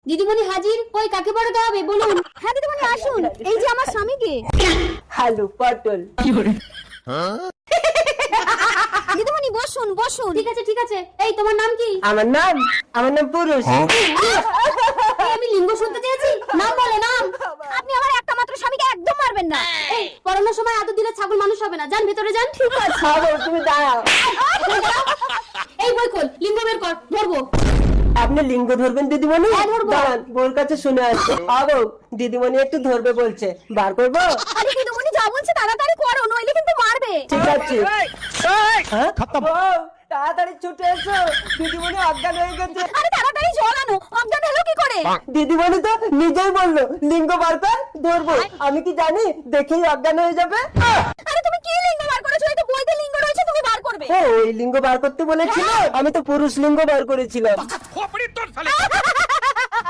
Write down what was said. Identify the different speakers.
Speaker 1: দিদিমণি হাজির, কই কাকে পড়াতে হবে বলুন।
Speaker 2: হ্যাঁ দিদিমণি আসুন, এই যে আমার স্বামীকে।
Speaker 3: আলু পটল।
Speaker 2: দিদিমণি বসুন বসুন।
Speaker 1: ঠিক আছে ঠিক আছে, এই তোমার নাম কি?
Speaker 3: আমার নাম পুরুষ।
Speaker 1: এই, আমি লিঙ্গ শুনতে চেয়েছি, নাম বলো নাম।
Speaker 2: আপনি আমার একটা মাত্র স্বামীকে একদম মারবেন না।
Speaker 1: এই পড়ানোর সময় আদর দিলে ছাগল মানুষ হবে না, যান ভেতরে যান। ঠিক আছে
Speaker 3: খাবো, তুমি দাঁড়াও।
Speaker 1: এই বই খোল, লিঙ্গ বের কর, ধরবো।
Speaker 3: আপনি লিঙ্গ ধরবেন দিদিমণি?
Speaker 1: হ্যাঁ, ধরবো।
Speaker 3: দাঁড়ান, বোর কাছে শুনে আসছে। আগো দিদিমণি একটু ধরবে বলছে, বার করবো?
Speaker 2: আরে দিদিমণি যা বলছে তাড়াতাড়ি করো, নইলে কিন্তু মারবে।
Speaker 3: ঠিক আছে। হ্যাঁ? বউ, তাড়াতাড়ি ছুটে এসো, দিদিমণি অজ্ঞান হয়ে গেছে।
Speaker 2: আরে তাড়াতাড়ি জল আনো, অজ্ঞান হলো কি করে?
Speaker 3: দিদিমণি তো নিজেই বললো লিঙ্গ বার কর, ধরবো। আমি কি জানি দেখেই অজ্ঞান হয়ে যাবে?
Speaker 2: আরে তুমি কি লিঙ্গ বার করেছো? এই তো বইতে লিঙ্গ রয়েছে, তুমি বার করবে।
Speaker 3: ও, ওই লিঙ্গ বার করতে বলেছিল, আমি তো পুরুষ লিঙ্গ বার করেছিলাম।